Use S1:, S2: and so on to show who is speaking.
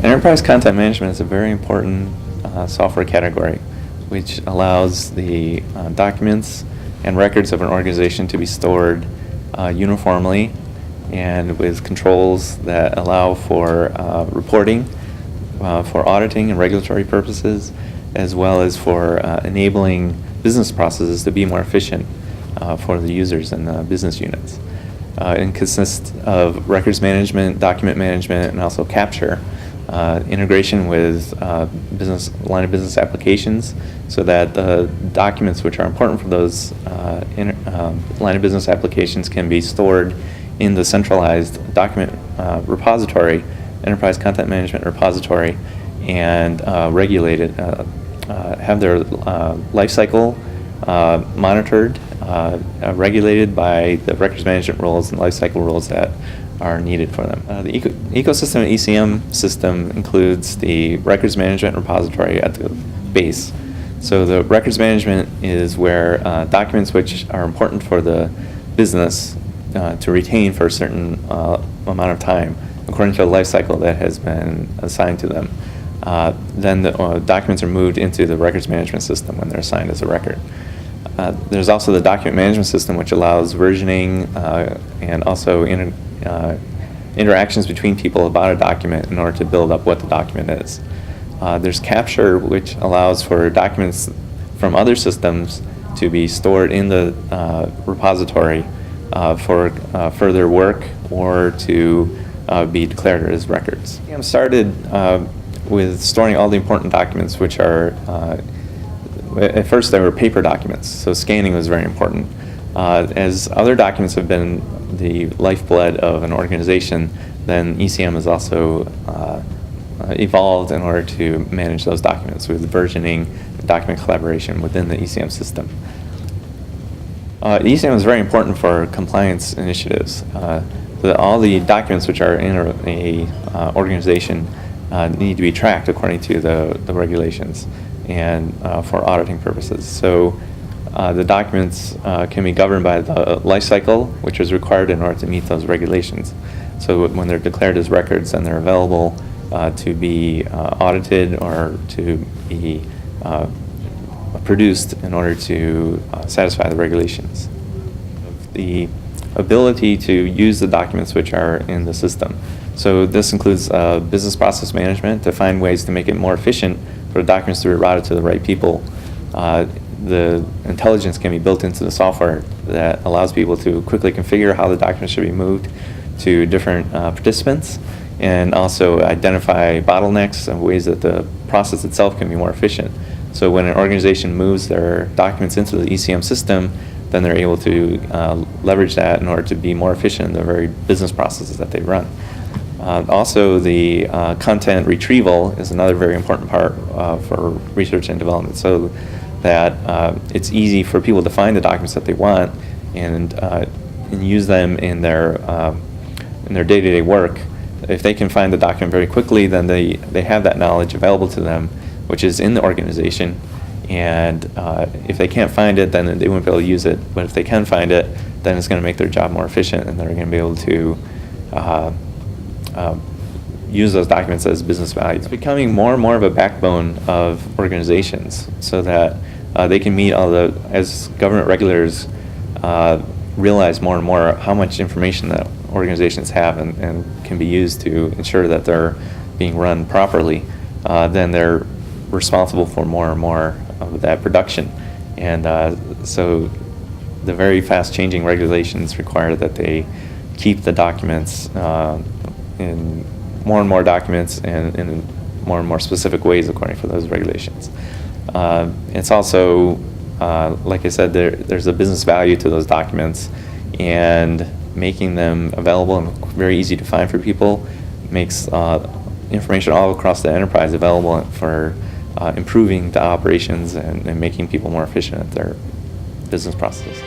S1: Enterprise content management is a very important software category, which allows the documents and records of an organization to be stored uniformly and with controls that allow for reporting, for auditing and regulatory purposes, as well as for enabling business processes to be more efficient for the users and the business units. It consists of records management, document management, and also capture, integration with line of business applications, so that the documents which are important for those line of business applications can be stored in the centralized document repository, enterprise content management repository, and regulated, have their life cycle monitored, regulated by the records management rules and lifecycle rules that are needed for them. The ecosystem and ECM system includes the records management repository at the base. So the records management is where documents which are important for the business to retain for a certain amount of time, according to a life cycle that has been assigned to them. Then the documents are moved into the records management system when they're assigned as a record. There's also the document management system, which allows versioning and also interactions between people about a document in order to build up what the document is. There's capture, which allows for documents from other systems to be stored in the repository for further work or to be declared as records. I started with storing all the important documents, which are at first they were paper documents, so scanning was very important. As other documents have been the lifeblood of an organization, then ECM has also evolved in order to manage those documents with versioning and document collaboration within the ECM system. ECM is very important for compliance initiatives. All the documents which are in a organization need to be tracked according to the regulations and for auditing purposes. So the documents can be governed by the life cycle, which is required in order to meet those regulations. So when they're declared as records, then they're available to be audited or to be produced in order to satisfy the regulations. The ability to use the documents which are in the system. So this includes business process management to find ways to make it more efficient for the documents to be routed to the right people. The intelligence can be built into the software that allows people to quickly configure how the documents should be moved to different participants, and also identify bottlenecks and ways that the process itself can be more efficient. So when an organization moves their documents into the ECM system, then they're able to leverage that in order to be more efficient in the very business processes that they run. Also, the content retrieval is another very important part for research and development, so that it's easy for people to find the documents that they want and use them in their day-to-day work. If they can find the document very quickly, then they have that knowledge available to them, which is in the organization. And if they can't find it, then they won't be able to use it. But if they can find it, then it's going to make their job more efficient, and they're going to be able to use those documents as business value. It's becoming more and more of a backbone of organizations, so that they can meet as government regulators realize more and more how much information that organizations have and can be used to ensure that they're being run properly, then they're responsible for more and more of that production. And so the very fast changing regulations require that they keep the documents in more and more documents and in more and more specific ways according to those regulations. It's also, like I said, there's a business value to those documents, and making them available and very easy to find for people makes information all across the enterprise available for improving the operations and making people more efficient at their business processes.